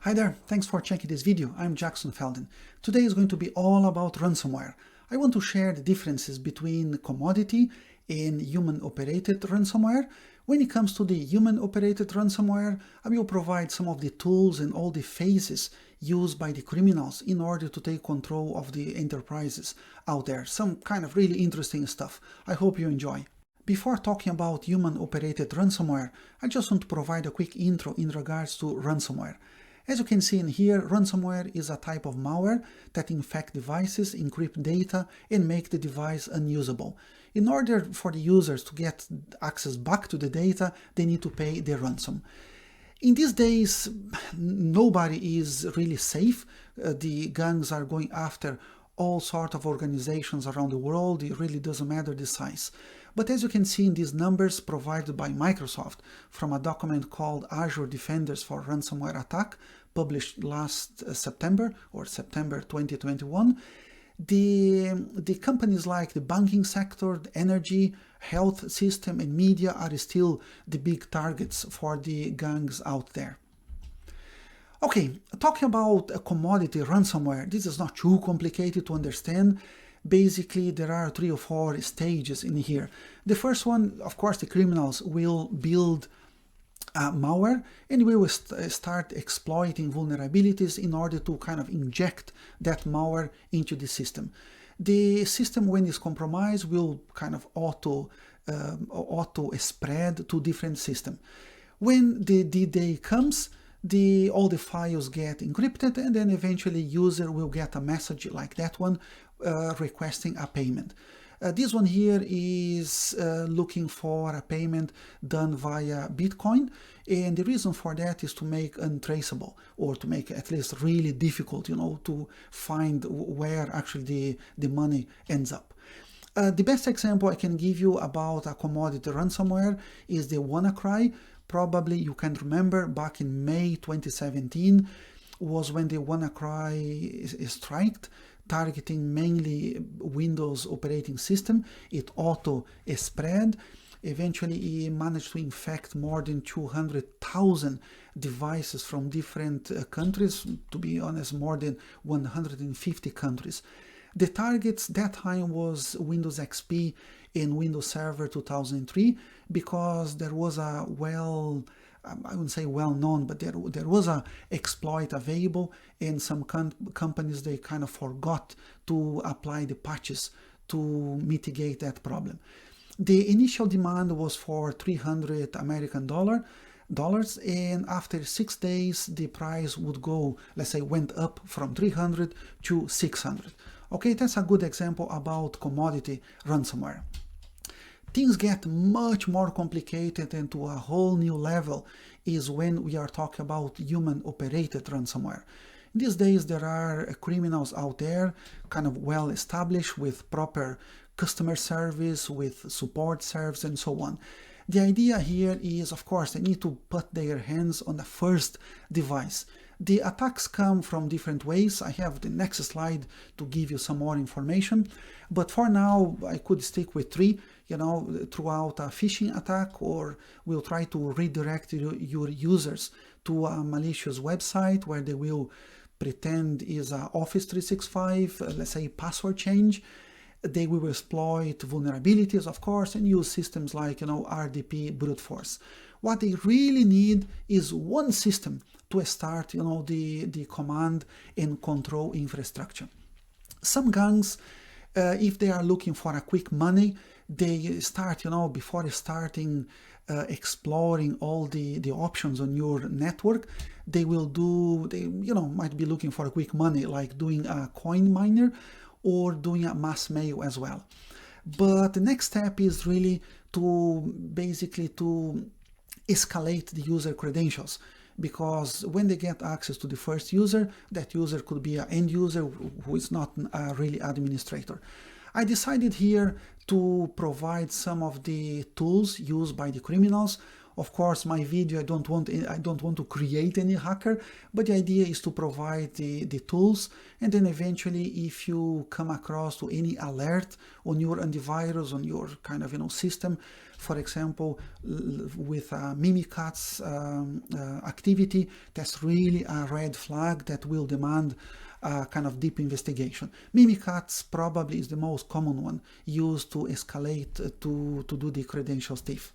Hi there, thanks for checking this video. I'm Jackson Felden. Today is going to be all about ransomware. I want to share the differences between commodity and human-operated ransomware. When it comes to the human-operated ransomware, I will provide some of the tools and all the phases used by the criminals in order to take control of the enterprises out there. Some kind of really interesting stuff. I hope you enjoy. Before talking about human-operated ransomware, I just want to provide a quick intro in regards to ransomware. As you can see in here, ransomware is a type of malware that infect devices, encrypt data, and make the device unusable. In order for the users to get access back to the data, they need to pay the ransom. In these days, nobody is really safe. The gangs are going after all sorts of organizations around the world. It really doesn't matter the size. But as you can see in these numbers provided by Microsoft from a document called Azure Defenders for Ransomware Attack, published last September or September 2021, the companies like the banking sector, the energy, health system, and media are still the big targets for the gangs out there. Okay, talking about a commodity ransomware, this is not too complicated to understand. Basically, there are 3 or 4 stages in here. The first one, of course, the criminals will build malware and we will start exploiting vulnerabilities in order to kind of inject that malware into the system. The system, when it's compromised, will kind of auto spread to different systems. When the D-Day comes, all the files get encrypted, and then eventually user will get a message like that one requesting a payment. This one here is looking for a payment done via Bitcoin, and the reason for that is to make untraceable, or to make at least really difficult, to find where actually the money ends up. The best example I can give you about a commodity ransomware is the WannaCry. Probably you can remember back in May 2017 was when the WannaCry striked, targeting mainly Windows operating system. It auto spread. Eventually it managed to infect more than 200,000 devices from different countries, to be honest, more than 150 countries. The targets that time was Windows XP and Windows Server 2003, because there was a I wouldn't say well known, but there was a exploit available, and some companies, they kind of forgot to apply the patches to mitigate that problem. The initial demand was for $300 American dollars, and after 6 days the price would go, let's say, went up from 300 to 600. Okay, that's a good example about commodity ransomware. Things get much more complicated and to a whole new level is when we are talking about human-operated ransomware. These days there are criminals out there kind of well established with proper customer service, with support service, and so on. The idea here is, of course, they need to put their hands on the first device. The attacks come from different ways. I have the next slide to give you some more information, but for now I could stick with 3, throughout a phishing attack, or we'll try to redirect your users to a malicious website where they will pretend is a Office 365, let's say password change. They will exploit vulnerabilities, of course, and use systems like, RDP brute force. What they really need is one system to start, the command and control infrastructure. Some gangs, if they are looking for a quick money, they start, before starting exploring all the options on your network, they might be looking for a quick money, like doing a coin miner or doing a mass mail as well. But the next step is really to escalate the user credentials, because when they get access to the first user, that user could be an end user who is not a really administrator. I decided here to provide some of the tools used by the criminals. Of course, my video, I don't want to create any hacker, but the idea is to provide the tools, and then eventually if you come across to any alert on your antivirus, on your kind of system, for example, with Mimikatz activity, that's really a red flag that will demand kind of deep investigation. Mimikatz probably is the most common one used to escalate to do the credentials thief.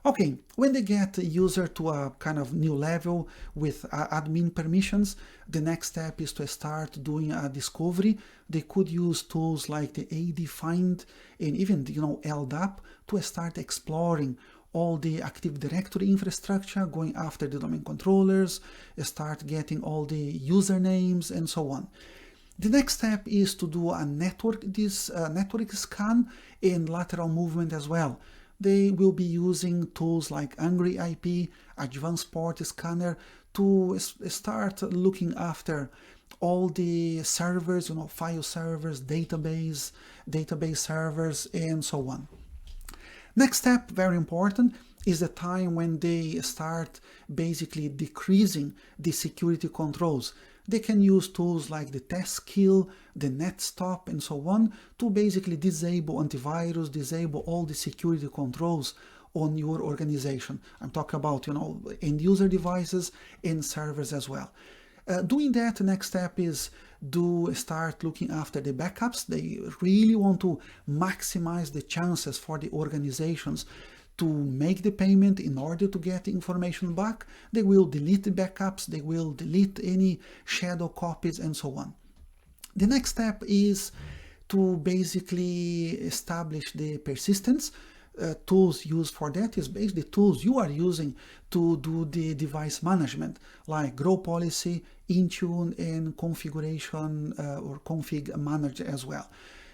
Okay, when they get a user to a kind of new level with admin permissions, the next step is to start doing a discovery. They could use tools like the AD Find and even LDAP to start exploring all the Active Directory infrastructure, going after the domain controllers, start getting all the usernames and so on. The next step is to do a network scan and lateral movement as well. They will be using tools like Angry IP, Advanced Port Scanner to start looking after all the servers, file servers, database servers, and so on. Next step, very important, is the time when they start basically decreasing the security controls. They can use tools like the test kill, the netstop, and so on to basically disable antivirus, disable all the security controls on your organization. I'm talking about, end user devices and servers as well. Doing that, the next step is to start looking after the backups. They really want to maximize the chances for the organizations to make the payment in order to get information back. They will delete the backups, they will delete any shadow copies, and so on. The next step is to basically establish the persistence. Tools used for that is basically tools you are using to do the device management, like Grow Policy, Intune, and configuration or config manager as well.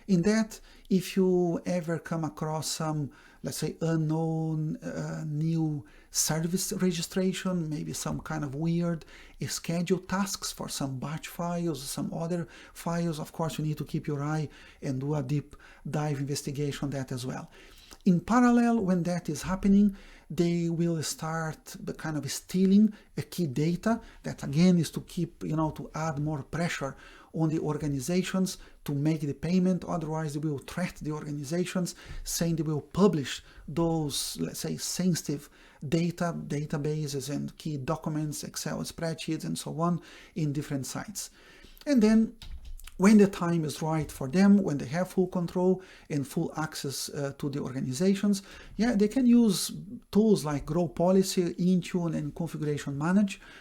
In that, if you ever come across some, let's say, unknown new service registration, maybe some kind of weird scheduled tasks for some batch files, some other files, of course you need to keep your eye and do a deep dive investigation on that as well. In parallel, when that is happening, they will start kind of stealing a key data. That again is to keep, to add more pressure on the organizations to make the payment. Otherwise, they will threat the organizations, saying they will publish those, let's say, sensitive databases and key documents, Excel spreadsheets, and so on in different sites. And then when the time is right for them, when they have full control and full access to the organizations, they can use tools like Grow Policy, Intune, and Configuration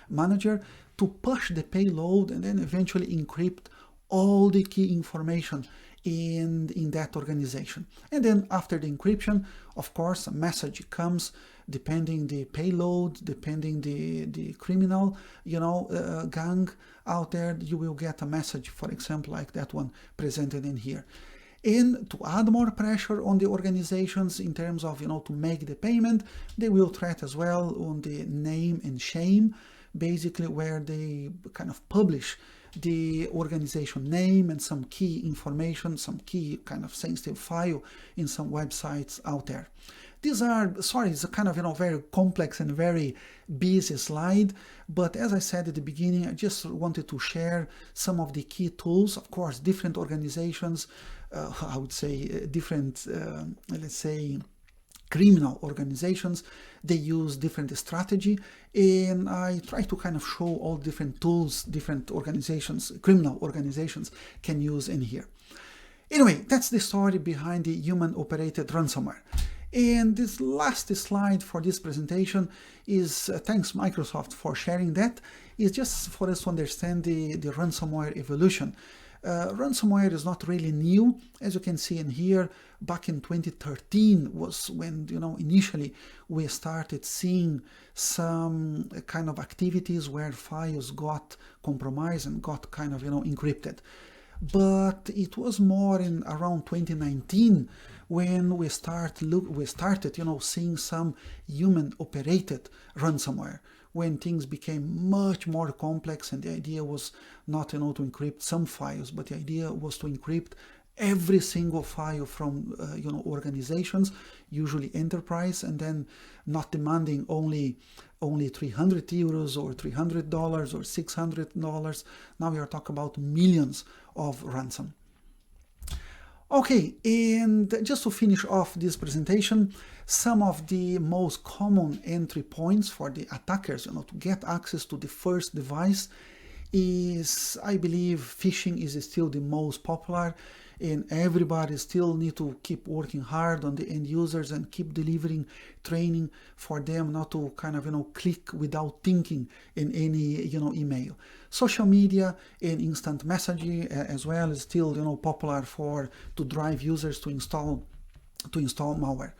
Manager to push the payload and then eventually encrypt all the key information in that organization. And then after the encryption, of course, a message comes depending the payload, depending the criminal, gang out there, you will get a message, for example, like that one presented in here. And to add more pressure on the organizations in terms of, to make the payment, they will threat as well on the name and shame, basically where they kind of publish the organization name and some key information, some key kind of sensitive file in some websites out there. These are, it's a kind of, very complex and very busy slide, but as I said at the beginning, I just wanted to share some of the key tools. Of course, different organizations, I would say different, let's say, criminal organizations, they use different strategy, and I try to kind of show all different tools different organizations, criminal organizations, can use in here. Anyway, that's the story behind the human-operated ransomware. And this last slide for this presentation is, thanks Microsoft for sharing that, is just for us to understand the ransomware evolution. Ransomware is not really new. As you can see in here, back in 2013 was when, initially we started seeing some kind of activities where files got compromised and got kind of, encrypted. But it was more in around 2019 when we started, seeing some human-operated ransomware, when things became much more complex, and the idea was not, to encrypt some files, but the idea was to encrypt every single file from organizations, usually enterprise, and then not demanding only 300 euros or $300 or $600. Now we are talking about millions of ransom. Okay, and just to finish off this presentation, some of the most common entry points for the attackers, to get access to the first device is, I believe, phishing is still the most popular, and everybody still need to keep working hard on the end users and keep delivering training for them not to kind of click without thinking in any email. Social media and instant messaging as well is still popular to drive users to install malware.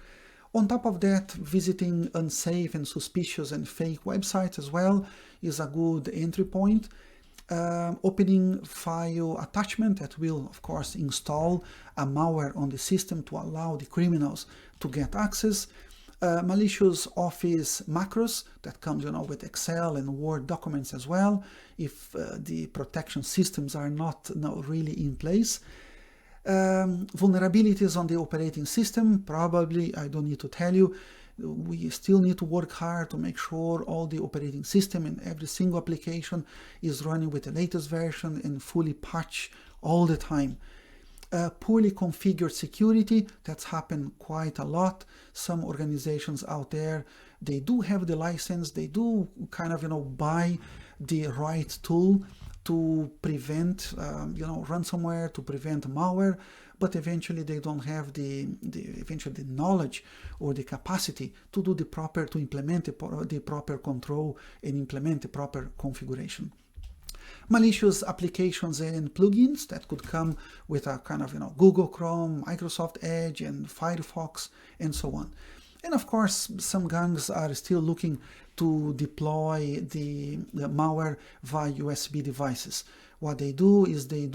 On top of that, visiting unsafe and suspicious and fake websites as well is a good entry point. Opening file attachment that will, of course, install a malware on the system to allow the criminals to get access. Malicious Office macros that comes with Excel and Word documents as well, if the protection systems are not really in place. Vulnerabilities on the operating system, probably I don't need to tell you. We still need to work hard to make sure all the operating system and every single application is running with the latest version and fully patched all the time. Poorly configured security, that's happened quite a lot. Some organizations out there, they do have the license, they do kind of buy the right tool to prevent ransomware, to prevent malware, but eventually they don't have the knowledge or the capacity to do to implement the proper control and implement the proper configuration. Malicious applications and plugins that could come with a kind of Google Chrome, Microsoft Edge, and Firefox, and so on. And of course, some gangs are still looking to deploy the malware via USB devices. What they do is they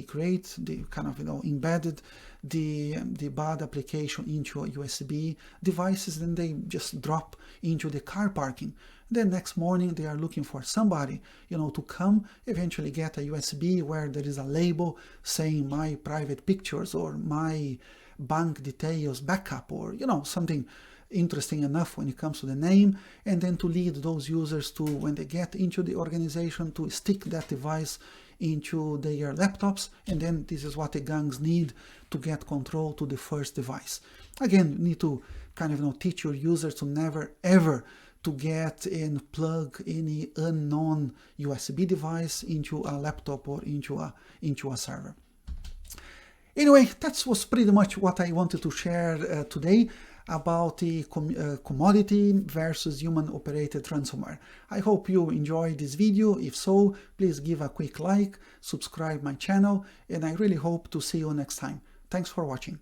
create, they kind of embedded the bad application into a USB devices, then they just drop into the car parking. Then next morning they are looking for somebody to come eventually get a USB where there is a label saying my private pictures or my bank details backup, or something interesting enough when it comes to the name, and then to lead those users to, when they get into the organization, to stick that device into their laptops, and then this is what the gangs need to get control to the first device. Again, you need to kind of teach your users to never ever to get and plug any unknown USB device into a laptop or into a server. Anyway, that was pretty much what I wanted to share today about the commodity versus human-operated ransomware. I hope you enjoyed this video. If so, please give a quick like, subscribe my channel, and I really hope to see you next time. Thanks for watching.